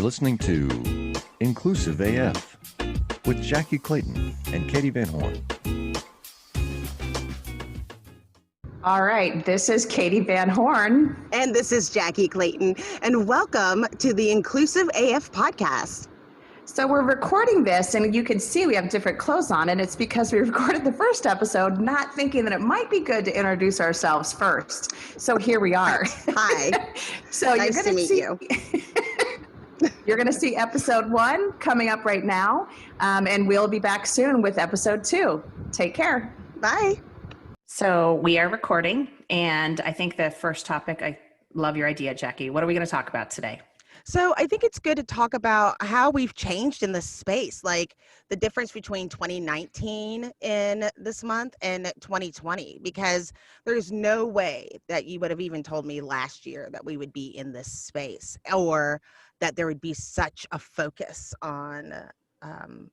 listening to Inclusive AF with Jackye Clayton and Katee Van Horn. All right, this is Katee Van Horn. And this is Jackye Clayton. And welcome to the Inclusive AF podcast. So we're recording this, and you can see we have different clothes on, and it's because we recorded the first episode not thinking that it might be good to introduce ourselves first. So here we are. Hi. So nice you're to meet you. You're going to see episode 1 coming up right now, and we'll be back soon with episode 2. Take care. Bye. So we are recording, and I think the first topic, I love your idea, Jackye. What are we going to talk about today? So I think it's good to talk about how we've changed in this space, like the difference between 2019 in this month and 2020, because there's no way that you would have even told me last year that we would be in this space or that there would be such a focus on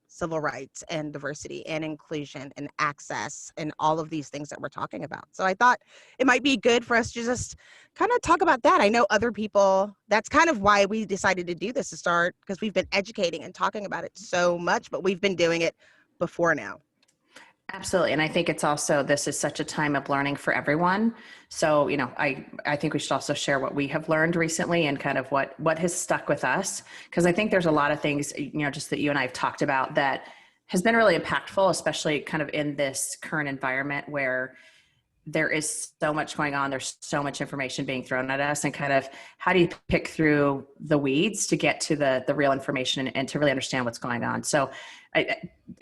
civil rights and diversity and inclusion and access and all of these things that we're talking about. So I thought it might be good for us to just kind of talk about that. I know other people, that's kind of why we decided to do this to start, because we've been educating and talking about it so much, but we've been doing it before now. Absolutely. And I think it's also, this is such a time of learning for everyone. So, you know, I think we should also share what we have learned recently and kind of what has stuck with us. Because I think there's a lot of things, you know, just that you and I have talked about that has been really impactful, especially kind of in this current environment where there is so much going on. There's so much information being thrown at us, and kind of how do you pick through the weeds to get to the real information and to really understand what's going on. So I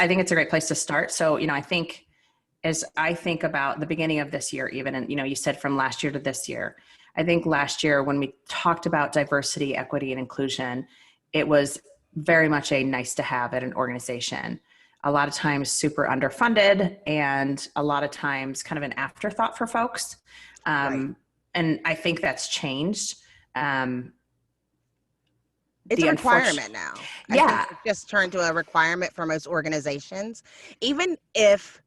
think it's a great place to start. So, you know, I think as I think about the beginning of this year, even, and, you know, you said from last year to this year, I think last year when we talked about diversity, equity, and inclusion, it was very much a nice to have at an organization. A lot of times super underfunded, and a lot of times kind of an afterthought for folks. Right. And I think that's changed. It's a requirement now. Yeah. I think it just turned to a requirement for most organizations. Even if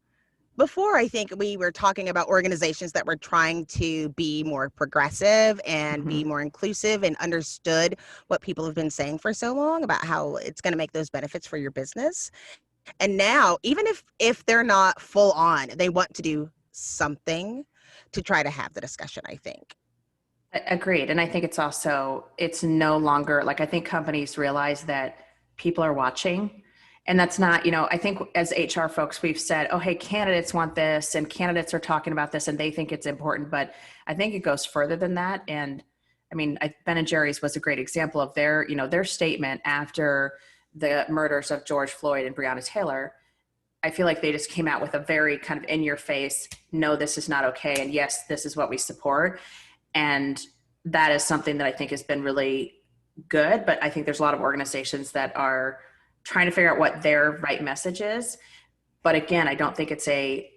before, I think we were talking about organizations that were trying to be more progressive and be more inclusive and understood what people have been saying for so long about how it's going to make those benefits for your business. And now, even if they're not full on, they want to do something to try to have the discussion, I think. Agreed. And I think it's also, it's no longer, like, I think companies realize that people are watching. And that's not, you know, I think as HR folks, we've said, oh, hey, candidates want this, and candidates are talking about this, and they think it's important. But I think it goes further than that. And I mean, Ben & Jerry's was a great example of their, you know, their statement after the murders of George Floyd and Breonna Taylor. I feel like they just came out with a very kind of in your face, no, this is not okay. And yes, this is what we support. And that is something that I think has been really good. But I think there's a lot of organizations that are trying to figure out what their right message is. But again, I don't think it's a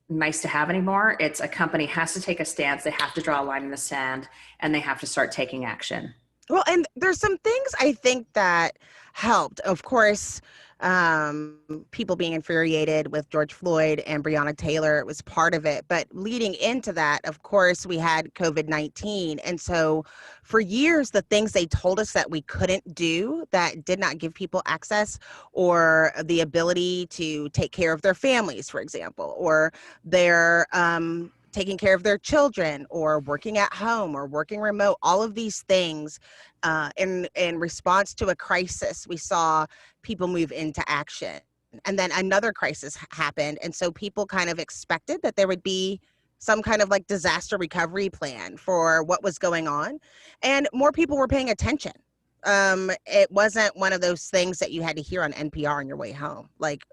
nice to have anymore. It's a company has to take a stance. They have to draw a line in the sand, and they have to start taking action. Well, and there's some things I think that helped. Of course, people being infuriated with George Floyd and Breonna Taylor was part of it. But leading into that, of course, we had COVID-19. And so for years, the things they told us that we couldn't do, that did not give people access or the ability to take care of their families, for example, or their taking care of their children, or working at home, or working remote, all of these things in response to a crisis, we saw people move into action. And then another crisis happened. And so people kind of expected that there would be some kind of like disaster recovery plan for what was going on. And more people were paying attention. It wasn't one of those things that you had to hear on NPR on your way home. Like,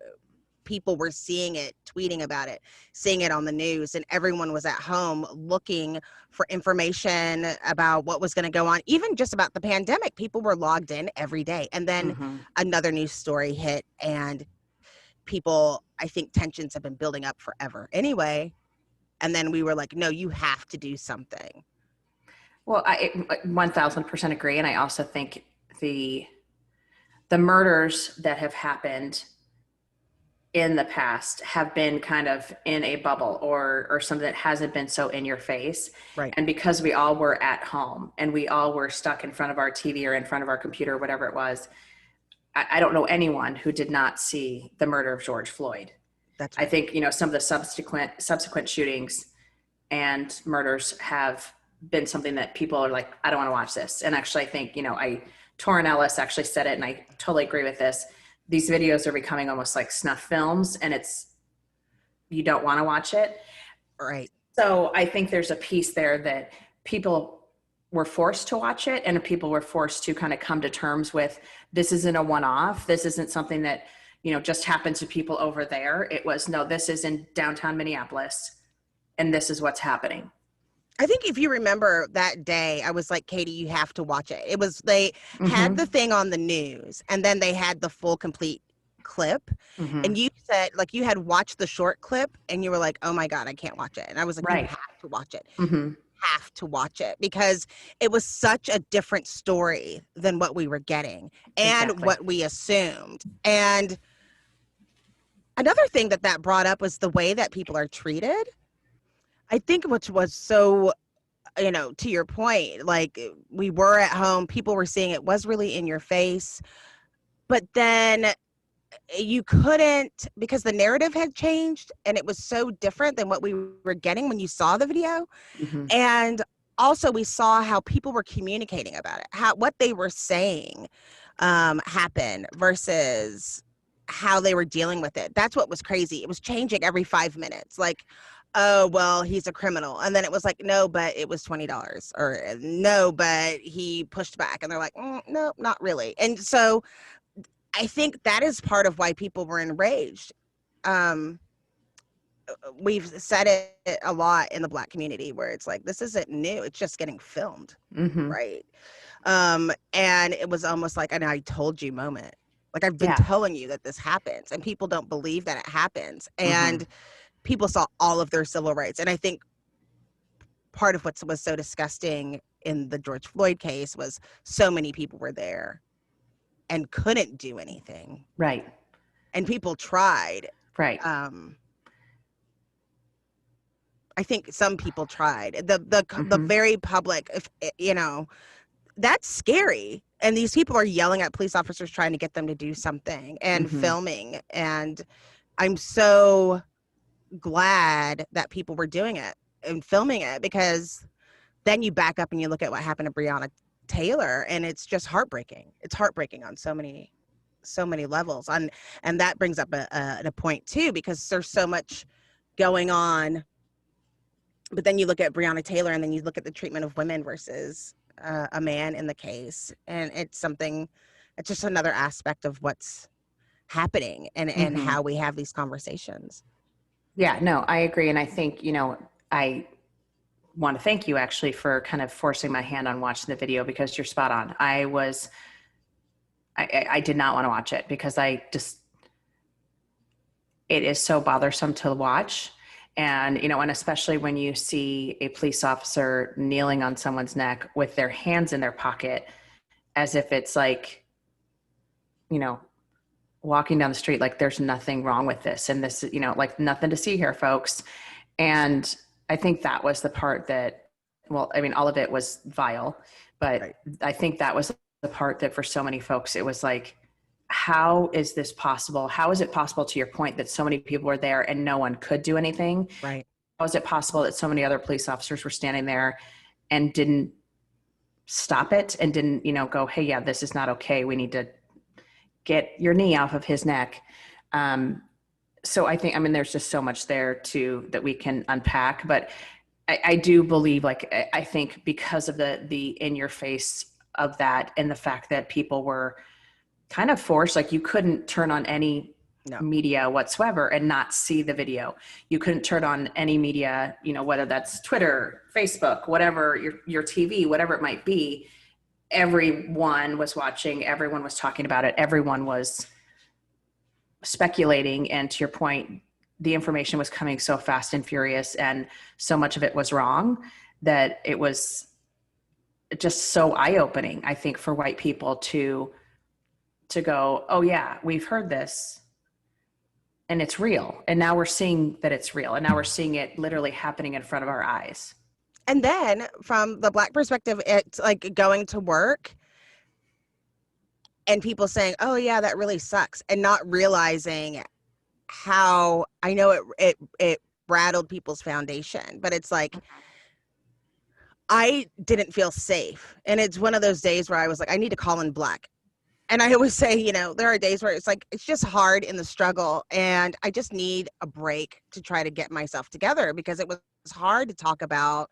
people were seeing it, tweeting about it, seeing it on the news, and everyone was at home looking for information about what was going to go on. Even just about the pandemic, people were logged in every day. And then another news story hit, and people, I think tensions have been building up forever anyway. And then we were like, no, you have to do something. Well, I 1000% agree. And I also think the murders that have happened in the past have been kind of in a bubble or something that hasn't been so in your face. Right. And because we all were at home and we all were stuck in front of our TV or in front of our computer, whatever it was, I don't know anyone who did not see the murder of George Floyd. That's I right. think, some of the subsequent shootings and murders have been something that people are like, I don't want to watch this. And actually, I think, Torrin Ellis actually said it, and I totally agree with this. These videos are becoming almost like snuff films, and you don't want to watch it. Right. So I think there's a piece there that people were forced to watch it, and people were forced to kind of come to terms with, this isn't a one-off. This isn't something that, just happened to people over there. It was, no, this is in downtown Minneapolis, and this is what's happening. I think if you remember that day, I was like, Katie, you have to watch it. It was, they had the thing on the news, and then they had the full complete clip. And you said, like, you had watched the short clip and you were like, oh my God, I can't watch it. And I was like, Right. You have to watch it. Have to watch it, because it was such a different story than what we were getting and Exactly. what we assumed. And another thing that brought up was the way that people are treated. I think which was so, to your point, like, we were at home, people were seeing it was really in your face, but then you couldn't, because the narrative had changed and it was so different than what we were getting when you saw the video. And also we saw how people were communicating about it, what they were saying happened versus how they were dealing with it. That's what was crazy. It was changing every 5 minutes. Like, oh, well, he's a criminal. And then it was like, no, but it was $20, or no, but he pushed back. And they're like, no, not really. And so I think that is part of why people were enraged. We've said it a lot in the Black community, where it's like, this isn't new. It's just getting filmed. Right. And it was almost like an I told you moment. Like, I've been telling you that this happens, and people don't believe that it happens. And people saw all of their civil rights. And I think part of what was so disgusting in the George Floyd case was so many people were there and couldn't do anything. Right. And people tried. Right. I think some people tried. The very public, that's scary. And these people are yelling at police officers trying to get them to do something and filming. And I'm so glad that people were doing it and filming it, because then you back up and you look at what happened to Breonna Taylor, and it's just heartbreaking. It's heartbreaking on so many levels. And that brings up a point too, because there's so much going on. But then you look at Breonna Taylor, and then you look at the treatment of women versus a man in the case, and it's just another aspect of what's happening and how we have these conversations. Yeah, no, I agree. And I think, I want to thank you actually for kind of forcing my hand on watching the video, because you're spot on. I did not want to watch it because it is so bothersome to watch. And, and especially when you see a police officer kneeling on someone's neck with their hands in their pocket, as if it's like, walking down the street, like there's nothing wrong with this. And this, like nothing to see here, folks. And I think that was the part that, well, I mean, all of it was vile, but right. I think that was the part that for so many folks, it was like, how is this possible? How is it possible, to your point, that so many people were there and no one could do anything? Right. How is it possible that so many other police officers were standing there and didn't stop it and didn't, go, hey, yeah, this is not okay. We need to get your knee off of his neck. So I think, there's just so much there too that we can unpack, but I do believe, I think because of the in your face of that, and the fact that people were kind of forced, like you couldn't turn on any media whatsoever and not see the video. You couldn't turn on any media, whether that's Twitter, Facebook, whatever, your TV, whatever it might be. Everyone was watching, everyone was talking about it, everyone was speculating. And to your point, the information was coming so fast and furious, and so much of it was wrong that it was just so eye-opening, I think, for white people to go, oh yeah, we've heard this. and it's real. And now we're seeing that it's real. And now we're seeing it literally happening in front of our eyes. And then from the Black perspective, it's like going to work and people saying, oh yeah, that really sucks. And not realizing how, I know it rattled people's foundation, but it's like, I didn't feel safe. And it's one of those days where I was like, I need to call in Black. And I always say, you know, there are days where it's like, it's just hard in the struggle. And I just need a break to try to get myself together, because it was hard to talk about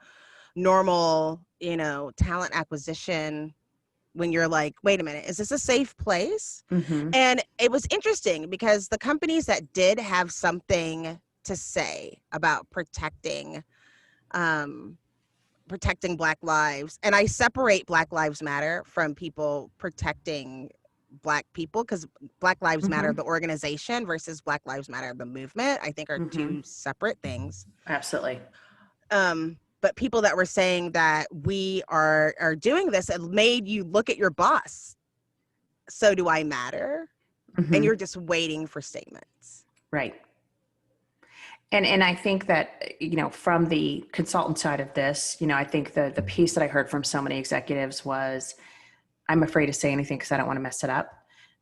normal, you know, talent acquisition when you're like, wait a minute, is this a safe place? Mm-hmm. And it was interesting because the companies that did have something to say about protecting Black lives, and I separate Black Lives Matter from people protecting Black people, because Black Lives Matter, the organization, versus Black Lives Matter, the movement, I think are two separate things. Absolutely. But people that were saying that we are doing this, it made you look at your boss. So do I matter? And you're just waiting for statements. Right. And I think that, you know, from the consultant side of this, you know, I think the piece that I heard from so many executives was, I'm afraid to say anything because I don't want to mess it up.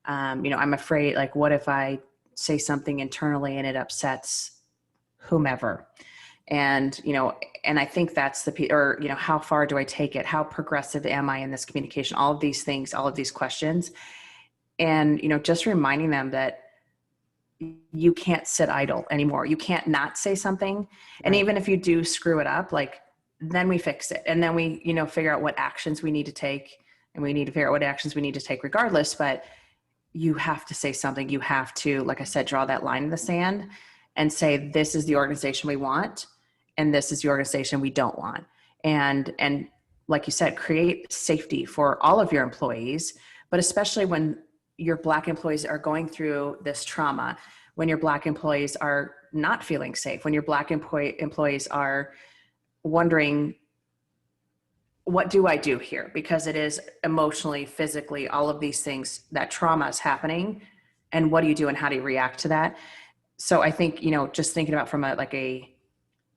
You know, I'm afraid, like, what if I say something internally and it upsets whomever? And, you know, and I think that's or, you know, how far do I take it? How progressive am I in this communication? All of these things, all of these questions. And, you know, just reminding them that you can't sit idle anymore. You can't not say something. And even if you do screw it up, like, then we fix it. And then we, you know, figure out what actions we need to take, and we need to figure out what actions we need to take regardless. But you have to say something. You have to, like I said, draw that line in the sand and say, this is the organization we want, and this is the organization we don't want. And like you said, create safety for all of your employees, but especially when your Black employees are going through this trauma, when your Black employees are not feeling safe, when your Black employees are wondering, what do I do here? Because it is emotionally, physically, all of these things, that trauma is happening. And what do you do and how do you react to that? So I think, you know, just thinking about from a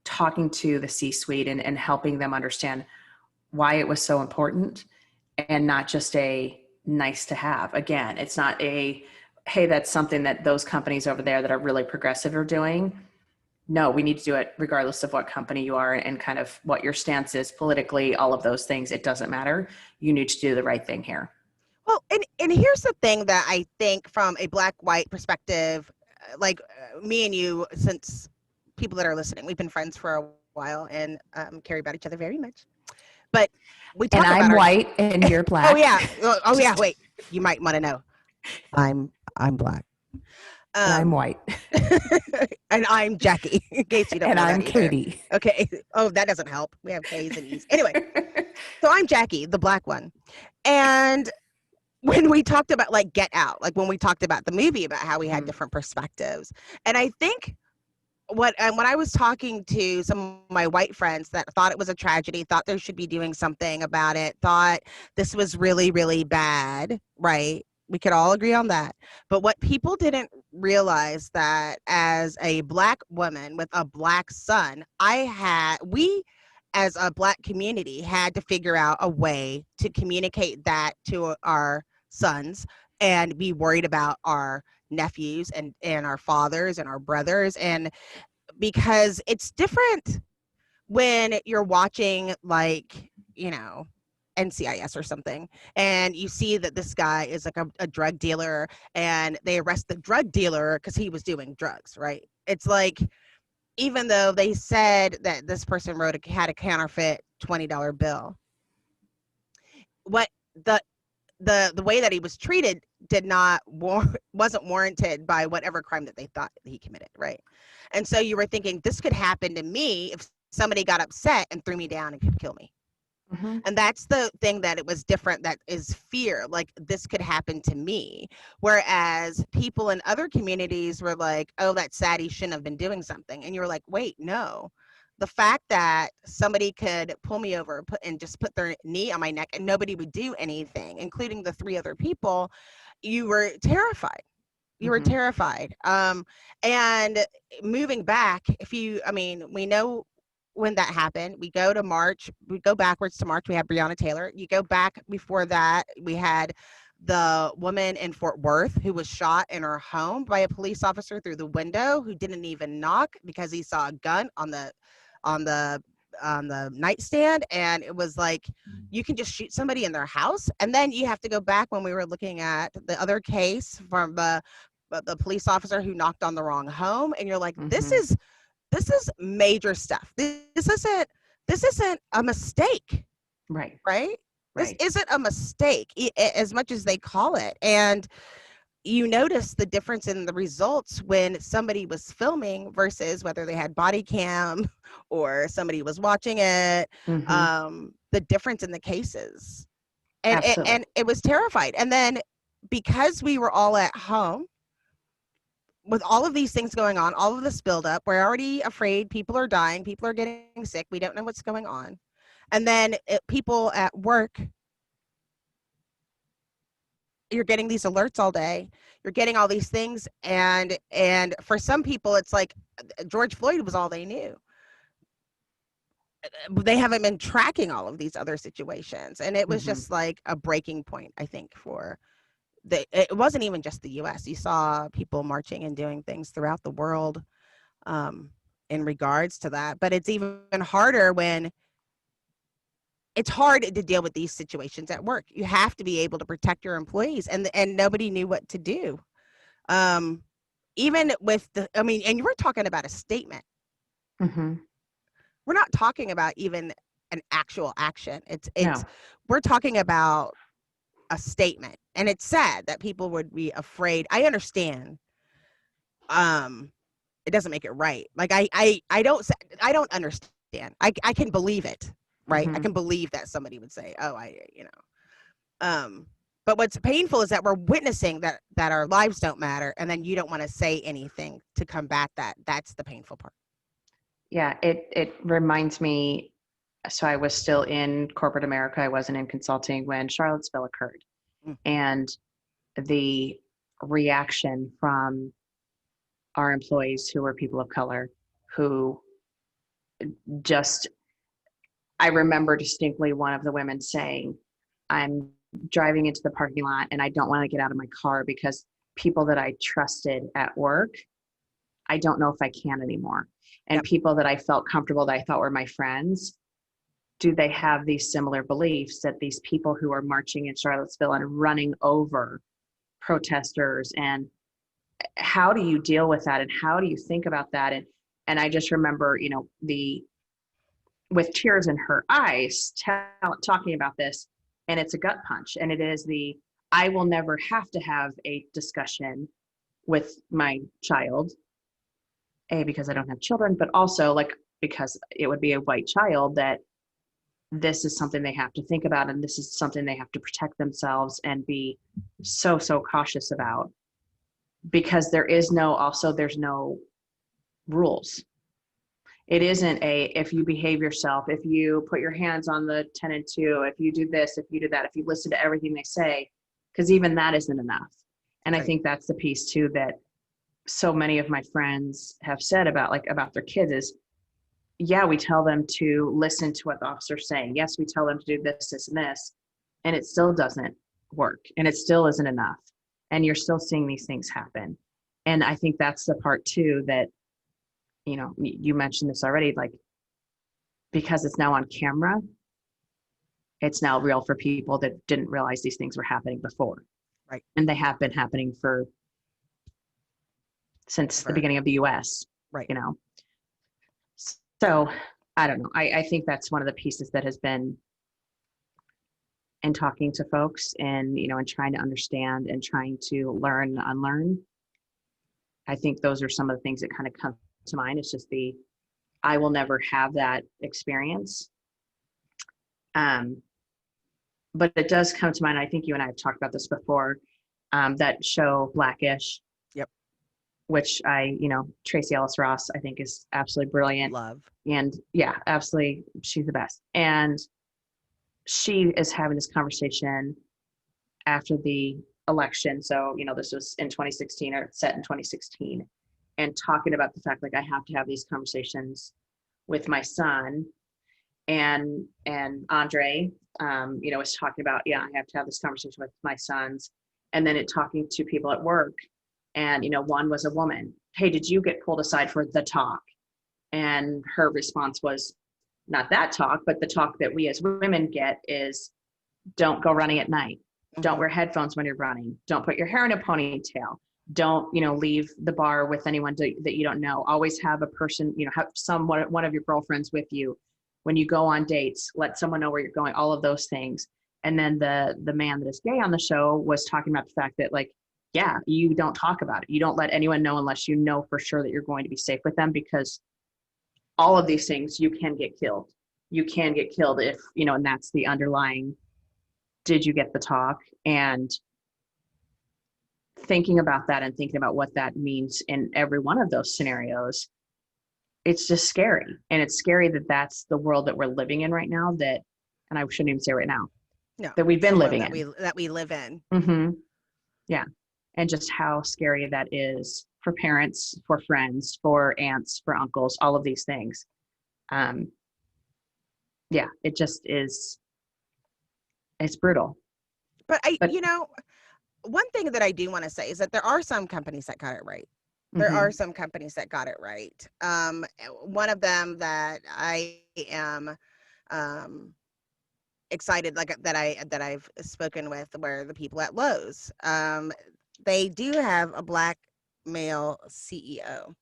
talking to the C-suite and helping them understand why it was so important, and not just a nice to have. Again, it's not a, hey, that's something that those companies over there that are really progressive are doing. No, we need to do it regardless of what company you are and kind of what your stance is politically, all of those things. It doesn't matter. You need to do the right thing here. Well, and here's the thing that I think from a Black-white perspective, me and you, since people that are listening, we've been friends for a while and care about each other very much. But we talk and about I'm white and you're Black. Oh yeah. Oh yeah. Wait, you might want to know. I'm Black. And I'm white. And I'm Jackye, in case you don't and know I'm that either. Katee. Okay. Oh, that doesn't help. We have K's and E's. Anyway, so I'm Jackye, the Black one. And when we talked about like Get Out, like when we talked about the movie, about how we had different perspectives. And I think when I was talking to some of my white friends that thought it was a tragedy, thought they should be doing something about it, thought this was really, really bad, right? We could all agree on that. But what people didn't realize, that as a Black woman with a Black son, we as a Black community had to figure out a way to communicate that to our sons and be worried about our nephews and our fathers and our brothers. And because it's different when you're watching, like, you know, NCIS or something, and you see that this guy is like a drug dealer and they arrest the drug dealer because he was doing drugs, right? It's like, even though they said that this person had a counterfeit $20 bill, what the way that he was treated wasn't warranted by whatever crime that they thought he committed, right? And so you were thinking, this could happen to me if somebody got upset and threw me down and could kill me. And that's the thing that it was different, that is fear, like this could happen to me. Whereas people in other communities were like, oh, that's sad, he shouldn't have been doing something. And you were like, wait, no. The fact that somebody could pull me over and just put their knee on my neck and nobody would do anything, including the 3 other people, you were terrified. You were Mhm. terrified. And moving back, we know when that happened. We go to March. We go backwards to March. We had Breonna Taylor. You go back before that, we had the woman in Fort Worth who was shot in her home by a police officer through the window, who didn't even knock because he saw a gun on the nightstand, and it was like, you can just shoot somebody in their house. And then you have to go back when we were looking at the other case from the police officer who knocked on the wrong home, and you're like, this Mhm. is major stuff. This isn't a mistake, Right. right? This Right. isn't a mistake, as much as they call it. And you notice the difference in the results when somebody was filming versus whether they had body cam or somebody was watching it. Mhm. The difference in the cases, and Absolutely. it was terrified. And then because we were all at home with all of these things going on, all of this buildup, we're already afraid. People are dying. People are getting sick. We don't know what's going on. And then people at work, you're getting these alerts all day. You're getting all these things. And for some people, it's like George Floyd was all they knew. They haven't been tracking all of these other situations. And it was Mhm. just like a breaking point, I think, for it wasn't even just the US. You saw people marching and doing things throughout the world um, in regards to that. But it's even harder when it's hard to deal with these situations at work. You have to be able to protect your employees, and nobody knew what to do. Um, Even with and you were talking about a statement. Mhm. We're not talking about even an actual action. It's No. we're talking about a statement, and it's sad that people would be afraid. I understand. It doesn't make it right. Like I don't understand. I can believe it, right? I Mhm. can believe that somebody would say, "Oh, um but what's painful is that we're witnessing that our lives don't matter, and then you don't want to say anything to combat that. That's the painful part." Yeah, it reminds me, so I was still in corporate America. I wasn't in consulting when Charlottesville occurred. Mm. And the reaction from our employees who were people of color, who just, I remember distinctly one of the women saying, I'm driving into the parking lot and I don't want to get out of my car because people that I trusted at work, I don't know if I can anymore. And Yep. people that I felt comfortable, that I thought were my friends, do they have these similar beliefs that these people who are marching in Charlottesville and running over protesters, and how do you deal with that, and how do you think about that? And I just remember, the with tears in her eyes talking about this, and it's a gut punch, and it is the, I will never have to have a discussion with my child, because I don't have children, but also like because it would be a white child, that this is something they have to think about, and this is something they have to protect themselves and be so cautious about, because there's no rules. It isn't if you behave yourself, if you put your hands on the 10 and 2, if you do this, if you do that, if you listen to everything they say, because even that isn't enough. And I Right. think that's the piece too, that so many of my friends have said about their kids is, yeah, we tell them to listen to what the officer's saying. Yes, we tell them to do this, and this, and it still doesn't work, and it still isn't enough. And you're still seeing these things happen. And I think that's the part too, that, you mentioned this already, like, because it's now on camera, it's now real for people that didn't realize these things were happening before. Right. And they have been happening since the Ever. beginning of the US, Right. you know. So I don't know. I think that's one of the pieces that has been in talking to folks, and trying to understand and trying to learn and unlearn. I think those are some of the things that kind of come to mind. It's just I will never have that experience. But it does come to mind. I think you and I have talked about this before. That show Blackish, Yep. which Tracy Ellis Ross, I think, is absolutely brilliant. Love. And yeah, absolutely, she's the best. And she is having this conversation after the election. So, this was in 2016 or set in 2016, and talking about the fact, like, I have to have these conversations with my son, and Andre, was talking about, I have to have this conversation with my sons. And then talking to people at work, and, one was a woman. Hey, did you get pulled aside for the talk? And her response was, not that talk, but the talk that we as women get is, don't go running at night. Don't wear headphones when you're running. Don't put your hair in a ponytail. Don't, leave the bar with anyone that you don't know. Always have a person, have one of your girlfriends with you. When you go on dates, let someone know where you're going, all of those things. And then the man that is gay on the show was talking about the fact that, like, yeah, you don't talk about it. You don't let anyone know unless you know for sure that you're going to be safe with them, because all of these things, you can get killed. You can get killed if, and that's the underlying, did you get the talk? And thinking about that and thinking about what that means in every one of those scenarios, it's just scary. And it's scary that that's the world that we're living in right now, and I shouldn't even say right now, that we've been living in. That we live in. Mm-hmm. Yeah. And just how scary that is for parents, for friends, for aunts, for uncles, all of these things. Yeah, it just is, it's brutal. But one thing that I do want to say is that there are some companies that got it right. There Mm-hmm. are some companies that got it right. One of them that I am excited, like that I've spoken with, were the people at Lowe's. They do have a Black male CEO.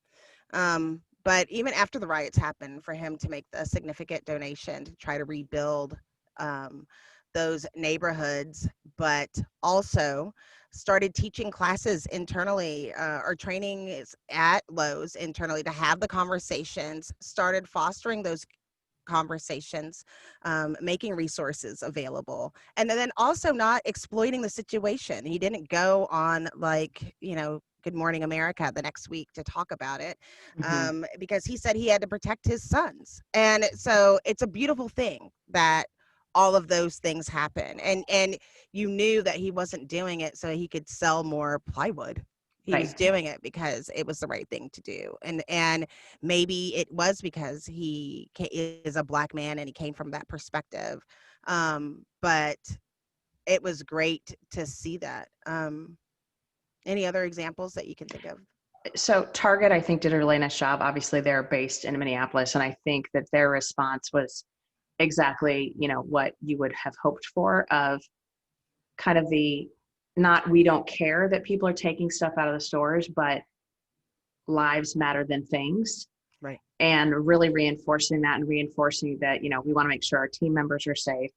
But even after the riots happened, for him to make a significant donation to try to rebuild those neighborhoods, but also started teaching classes internally, or training at Lowe's internally to have the conversations, started fostering those conversations, making resources available, and then also not exploiting the situation. He didn't go on, like, Good Morning America the next week to talk about it, because he said he had to protect his sons. And so it's a beautiful thing that all of those things happen. And you knew that he wasn't doing it so he could sell more plywood. He was doing it because it was the right thing to do. And maybe it was because he is a Black man and he came from that perspective. But it was great to see that. Any other examples that you can think of? So Target, I think, did a really nice job. Obviously, they're based in Minneapolis, and I think that their response was exactly, what you would have hoped for, of kind of not, we don't care that people are taking stuff out of the stores, but lives matter than things. Right. And really reinforcing that, and reinforcing that, we want to make sure our team members are safe.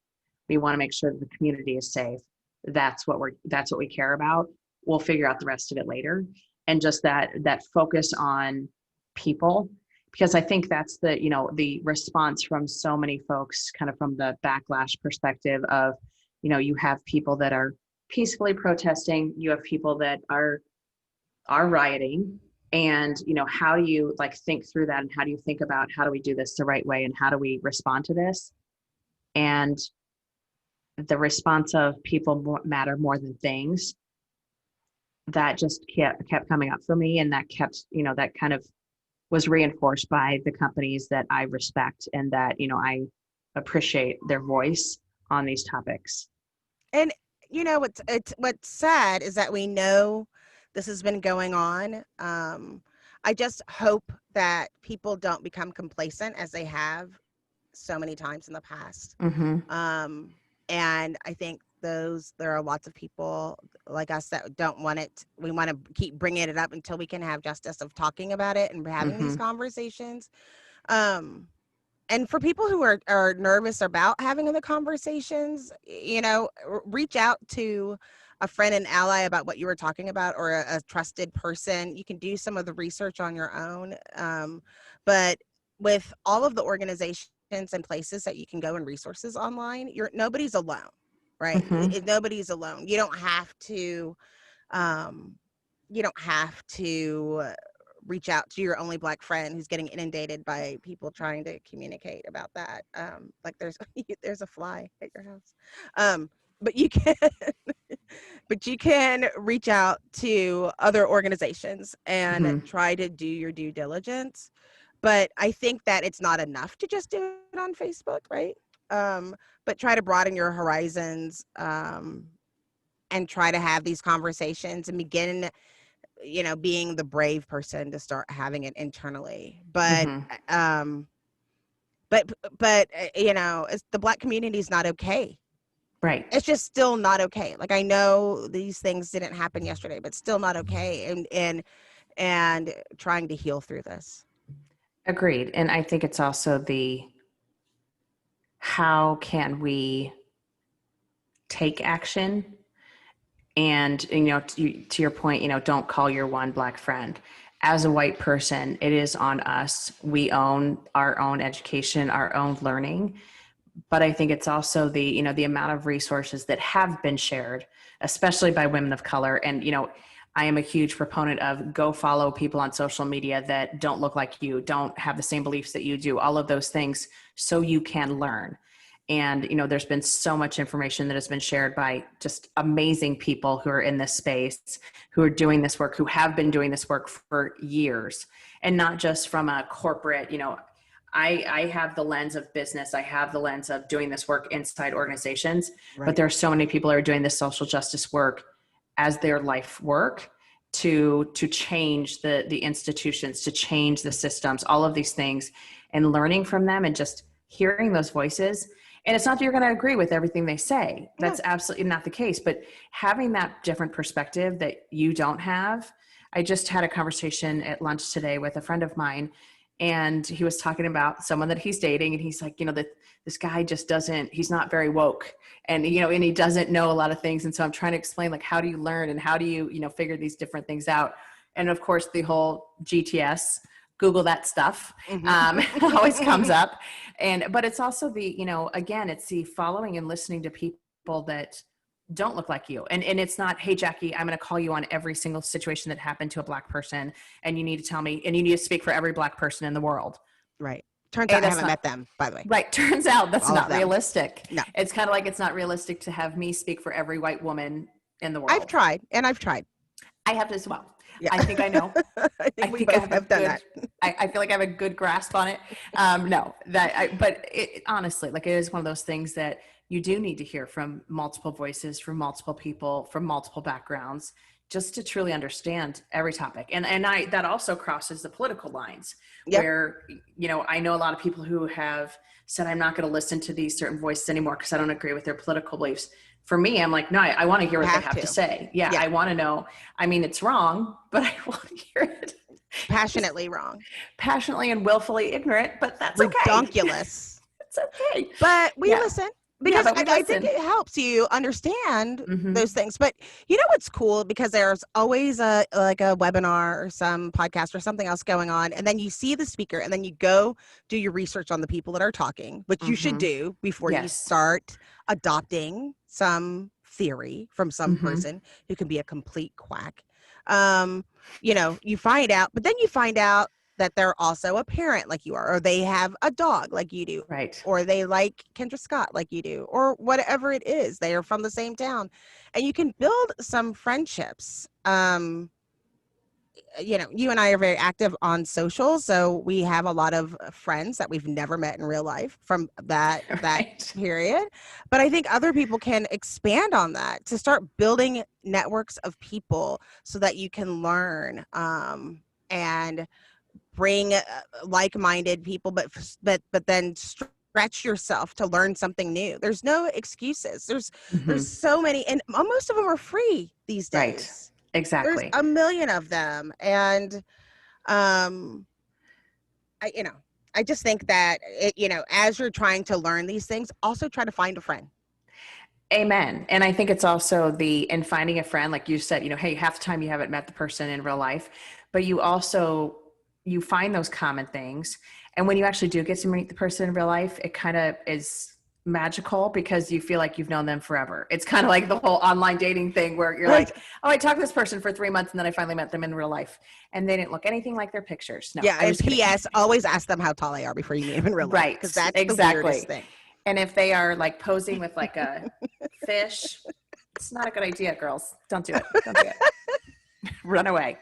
We want to make sure that the community is safe. That's what we care about. We'll figure out the rest of it later. And just that focus on people, because I think that's the response from so many folks, kind of from the backlash perspective of, you have people that are peacefully protesting, you have people that are rioting, and how do you think through that, and how do you think about, how do we do this the right way, and how do we respond to this? And the response of people matter more than things, that just kept coming up for me, and that kept, that kind of was reinforced by the companies that I respect and that, I appreciate their voice on these topics. And what's sad is that we know this has been going on. I just hope that people don't become complacent, as they have so many times in the past. Mm-hmm. And I think there are lots of people like us that don't want it. We want to keep bringing it up until we can have justice of talking about it and having these conversations. And for people who are nervous about having the conversations, reach out to a friend and ally about what you were talking about, or a trusted person. You can do some of the research on your own. But with all of the organizations and places that you can go and resources online, nobody's alone, right? Nobody's alone. You don't have to reach out to your only Black friend who's getting inundated by people trying to communicate about that. Like there's a fly at your house. but you can but you can reach out to other organizations and try to do your due diligence. But I think that it's not enough to just do it on Facebook, right? But try to broaden your horizons, and try to have these conversations and begin, being the brave person to start having it internally. But the Black community is not okay. Right. It's just still not okay. Like, I know these things didn't happen yesterday, but still not okay. And trying to heal through this. Agreed. And I think it's also how can we take action? And, to your point, don't call your one Black friend. As a white person, it is on us. We own our own education, our own learning. But I think it's also the amount of resources that have been shared, especially by women of color. And, I am a huge proponent of go follow people on social media that don't look like you, don't have the same beliefs that you do, all of those things, so you can learn. And, there's been so much information that has been shared by just amazing people who are in this space, who are doing this work, who have been doing this work for years, and not just from a corporate, I have the lens of business. I have the lens of doing this work inside organizations, right. But there are so many people who are doing this social justice work as their life work to change the institutions, to change the systems, all of these things, and learning from them and just hearing those voices. And it's not that you're going to agree with everything they say. That's absolutely not the case. But having that different perspective that you don't have. I just had a conversation at lunch today with a friend of mine, and he was talking about someone that he's dating. And he's like, that this guy just he's not very woke, and, and he doesn't know a lot of things. And so I'm trying to explain, like, how do you learn and how do you, figure these different things out? And of course, the whole GTS, Google that stuff, always comes up. But it's also again, it's the following and listening to people that don't look like you. And it's not, hey, Jackye, I'm going to call you on every single situation that happened to a Black person, and you need to tell me, and you need to speak for every Black person in the world. Right. Turns out I haven't met them, by the way. Right. Turns out that's All not realistic. No. It's kind of like it's not realistic to have me speak for every white woman in the world. I've tried. I have as well. Yeah. I think I know. I think we both have done that. I feel like I have a good grasp on it. But honestly, like, it is one of those things that you do need to hear from multiple voices, from multiple people, from multiple backgrounds, just to truly understand every topic. And that also crosses the political lines, where, I know a lot of people who have said, I'm not going to listen to these certain voices anymore because I don't agree with their political beliefs. For me, I'm like, no, I want to hear what they have to say. Yeah, I want to know. I mean, it's wrong, but I want to hear it. Passionately wrong. Passionately and willfully ignorant, but that's Redonkulous. It's okay. But we listen. Because I think it helps you understand those things. But what's cool? Because there's always a webinar or some podcast or something else going on. And then you see the speaker, and then you go do your research on the people that are talking, which you should do before you start adopting some theory from some person who can be a complete quack. You find out, but then you find out that they're also a parent like you are, or they have a dog like you do, right? Or they like Kendra Scott like you do, or whatever it is. They are from the same town, and you can build some friendships. You and I are very active on social, so we have a lot of friends that we've never met in real life from that period. But I think other people can expand on that to start building networks of people so that you can learn and bring like-minded people, but then stretch yourself to learn something new. There's no excuses. There's so many, and most of them are free these days. Right. Exactly. There's a million of them. And, I just think that, as you're trying to learn these things, also try to find a friend. Amen. And I think it's also in finding a friend, like you said, hey, half the time you haven't met the person in real life, but you find those common things. And when you actually do get to meet the person in real life, it kind of is magical because you feel like you've known them forever. It's kind of like the whole online dating thing where you're like, oh, I talked to this person for 3 months and then I finally met them in real life and they didn't look anything like their pictures. No, yeah. And P.S. always ask them how tall they are before you meet them in real life. Right. Because that's the weirdest thing. And if they are like posing with like a fish. It's not a good idea, girls. Don't do it. Don't do it. Run away.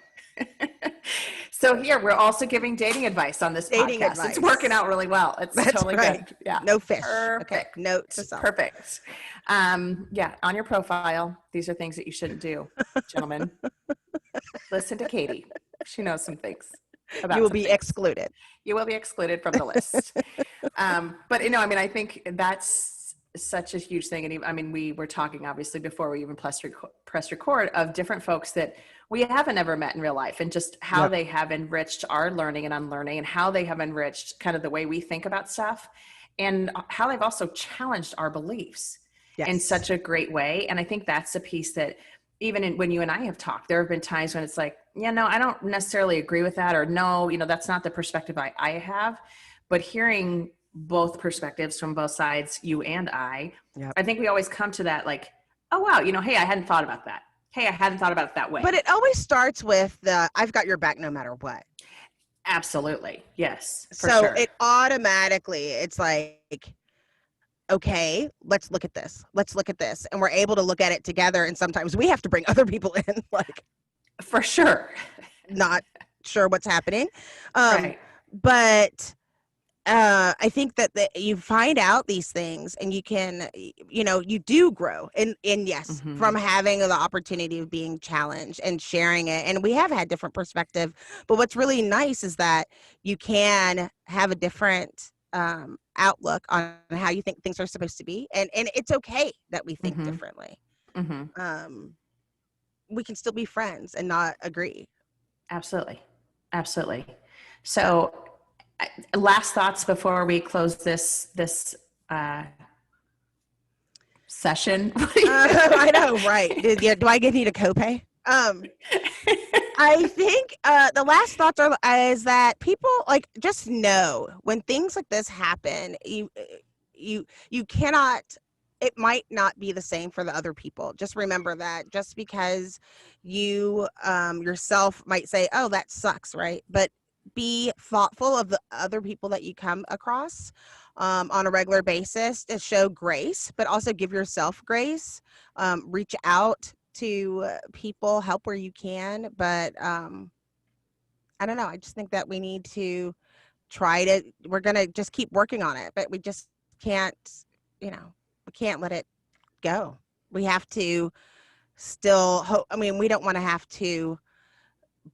So here, we're also giving dating advice on this Dating podcast. advice. It's working out really well. It's That's totally right. good. Yeah. No fish. Perfect. Okay. Note to self. Perfect. Yeah. On your profile, these are things that you shouldn't do, gentlemen. Listen to Katee. She knows some things about You will some be things. excluded. You will be excluded from the list. But, I think that's such a huge thing. And I mean, we were talking obviously before we even press record of different folks that we haven't ever met in real life, and just how they have enriched our learning and unlearning, and how they have enriched kind of the way we think about stuff, and how they've also challenged our beliefs in such a great way. And I think that's the piece that even when you and I have talked, there have been times when it's like, no, I don't necessarily agree with that, or no, that's not the perspective I have. But hearing both perspectives from both sides, you and I think we always come to that like, oh, wow, hey, I hadn't thought about that. Hey, I hadn't thought about it that way. But it always starts with I've got your back no matter what. Absolutely. Yes. So it automatically, it's like, okay, let's look at this. Let's look at this. And we're able to look at it together. And sometimes we have to bring other people in, like, for sure. Not sure what's happening. Right. But I think that you find out these things, and you can, you do grow. And yes, from having the opportunity of being challenged and sharing it. And we have had different perspective, but what's really nice is that you can have a different outlook on how you think things are supposed to be. And it's okay that we think differently. We can still be friends and not agree. Absolutely. Absolutely. So last thoughts before we close this session. I know, right? Do I need a copay? I think the last thoughts is that people just know when things like this happen, you cannot. It might not be the same for the other people. Just remember that just because you yourself might say, "Oh, that sucks," right? But be thoughtful of the other people that you come across on a regular basis, to show grace, but also give yourself grace. Reach out to people, help where you can. But I don't know. I just think that we need to we're going to just keep working on it, but we just can't, we can't let it go. We have to still hope. I mean, we don't want to have to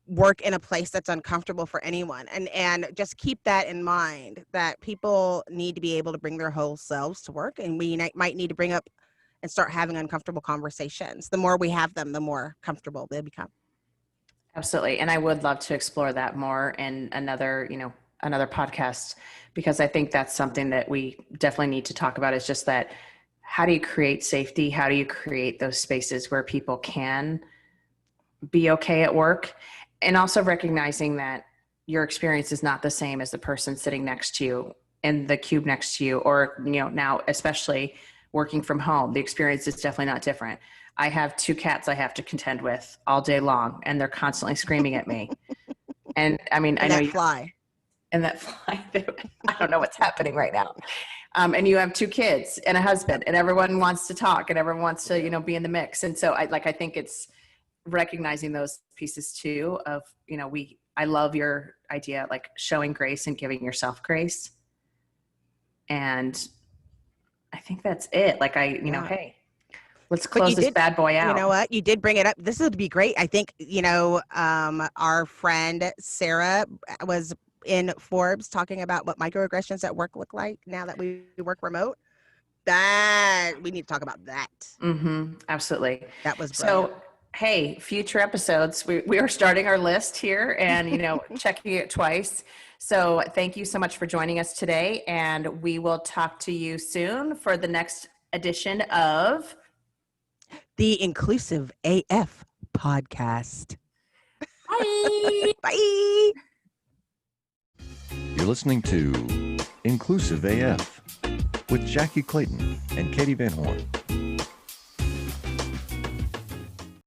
work in a place that's uncomfortable for anyone, and just keep that in mind, that people need to be able to bring their whole selves to work, and we might need to bring up and start having uncomfortable conversations. The more we have them, the more comfortable they become. Absolutely. And I would love to explore that more in another podcast, because I think that's something that we definitely need to talk about, is just that, how do you create safety? How do you create those spaces where people can be okay at work? And also recognizing that your experience is not the same as the person sitting next to you in the cube next to you, or, now especially working from home, the experience is definitely not different. I have 2 cats I have to contend with all day long, and they're constantly screaming at me. And I mean, I know you fly. And that fly, I don't know what's happening right now. And you have 2 kids and a husband, and everyone wants to talk, and everyone wants to, be in the mix. And so I think it's recognizing those pieces too of, I love your idea, like showing grace and giving yourself grace. And I think that's it. Hey, let's close this bad boy out. You know what? You did bring it up. This would be great. I think, our friend Sarah was in Forbes talking about what microaggressions at work look like now that we work remote. That we need to talk about that. Absolutely. That was brilliant. So, hey, future episodes, we are starting our list here, and, checking it twice. So thank you so much for joining us today. And we will talk to you soon for the next edition of the Inclusive AF podcast. Bye. Bye. You're listening to Inclusive AF with Jackye Clayton and Katee Van Horn.